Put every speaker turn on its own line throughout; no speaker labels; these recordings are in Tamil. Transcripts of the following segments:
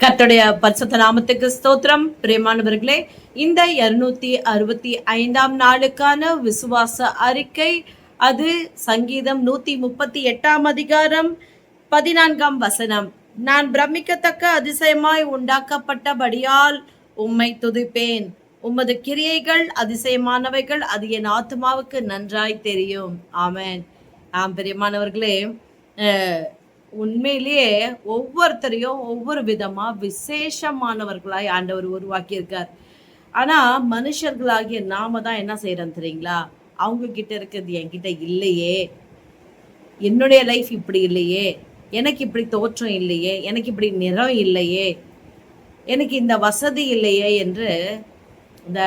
கர்த்தருடைய பரிசுத்த நாமத்துக்கு ஸ்தோத்திரம். பிரியமானவர்களே, இந்த 265ஆம் நாளுக்கான விசுவாச அறிக்கை, அது சங்கீதம் 138ஆம் அதிகாரம் 14ஆம் வசனம். நான் பிரமிக்கத்தக்க அதிசயமாய் உண்டாக்கப்பட்டபடியால் உம்மை துதிப்பேன். உமது கிரியைகள் அதிசயமானவைகள், அது என் ஆத்துமாவுக்கு நன்றாய் தெரியும். ஆமென். பிரியமானவர்களே, உண்மையிலேயே ஒவ்வொருத்தரையும் ஒவ்வொரு விதமா விசேஷமானவர்களாய் ஆண்டவர் உருவாக்கி இருக்கார். ஆனா மனுஷர்களாகிய நாம தான் என்ன செய்யறோம் தெரியுங்களா? அவங்க கிட்ட இருக்கிறது என்கிட்ட இல்லையே, என்னுடைய லைஃப் இப்படி இல்லையே, எனக்கு இப்படி தோற்றம் இல்லையே, எனக்கு இப்படி நிறம் இல்லையே, எனக்கு இந்த வசதி இல்லையே என்று இந்த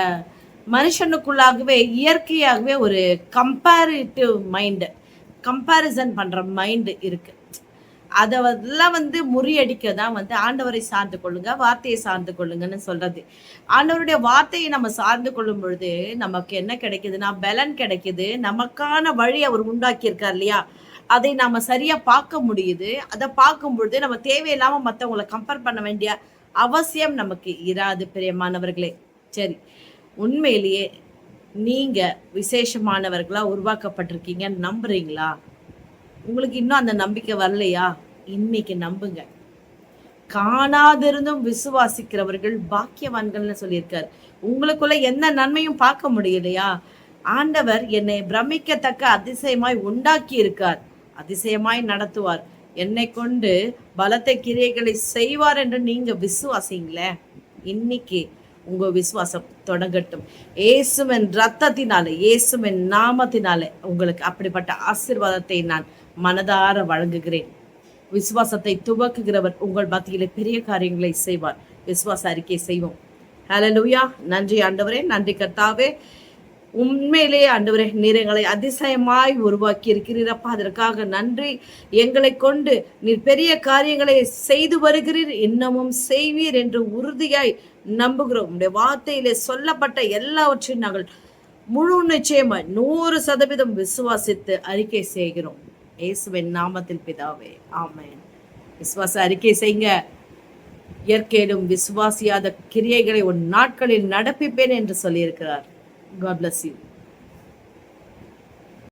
மனுஷனுக்குள்ளாகவே இயற்கையாகவே ஒரு கம்பேரிட்டிவ் மைண்டு, கம்பேரிசன் பண்ற மைண்டு இருக்கு. அதெல்லாம் முறியடிக்க தான் ஆண்டவரை சார்ந்து கொள்ளுங்க, வார்த்தையை சார்ந்து கொள்ளுங்கன்னு சொல்றது. ஆண்டவருடைய வார்த்தையை நம்ம சார்ந்து கொள்ளும் பொழுது நமக்கு என்ன கிடைக்குதுன்னா, பலன் கிடைக்குது. நமக்கான வழி அவர் உண்டாக்கி இருக்கார் இல்லையா, அதை நாம சரியா பார்க்க முடியுது. அதை பார்க்கும் பொழுது நம்ம தேவையில்லாம மற்றவங்களை கம்பேர் பண்ண வேண்டிய அவசியம் நமக்கு இராது. பிரியமானவர்களே, சரி, உண்மையிலேயே நீங்க விசேஷமானவர்களா உருவாக்கப்பட்டிருக்கீங்கன்னு நம்புறீங்களா? உங்களுக்கு இன்னும் அந்த நம்பிக்கை வரலையா? இன்னைக்கு நம்புங்க. காணாதிருந்தும் விசுவாசிக்கிறவர்கள் பாக்கியவான்கள்னு சொல்லியிருக்காரு. உங்களுக்குள்ள எந்த நன்மையும் பார்க்க முடியலையா? ஆண்டவர் என்னை பிரமிக்கத்தக்க அதிசயமாய் உண்டாக்கி இருக்கார், அதிசயமாய் நடத்துவார், என்னை கொண்டு பலத்த கிரியைகளை செய்வார் என்று நீங்க விசுவாசிங்களே. இன்னைக்கு உங்க விசுவாசம் தொடங்கட்டும். இயேசுவின் ரத்தத்தினாலே, இயேசுவின் நாமத்தினாலே உங்களுக்கு அப்படிப்பட்ட ஆசீர்வாதத்தை நான் மனதார வழங்குகிறேன். விசுவாசத்தை துவக்குகிறவர் உங்கள் மத்தியிலே பெரிய காரியங்களை செய்வார். விசுவாச அறிக்கை செய்வோம். ஹல்லேலூயா. நன்றி ஆண்டவரே, நன்றி கர்த்தாவே. உண்மையிலேயே ஆண்டவரே, நீர் எங்களை அதிசயமாய் உருவாக்கி இருக்கிறீரப்பா, அதற்காக நன்றி. எங்களை கொண்டு நீர் பெரிய காரியங்களை செய்து வருகிறீர், இன்னமும் செய்வீர் என்று உறுதியாய் நம்புகிறோம். உடைய வார்த்தையிலே சொல்லப்பட்ட எல்லாவற்றையும் நாங்கள் முழு நிச்சயமாய் 100% விசுவாசித்து அறிக்கை செய்கிறோம். இயேசுவின் நாமத்தில் பிதாவே, ஆமென். விசுவாச அறிக்கை செய்யுங்க. இயற்கையிலும் விசுவாசியாத கிரியைகளை உன் நாட்களில் நடப்பிப்பேன் என்று சொல்லியிருக்கிறார். God bless you.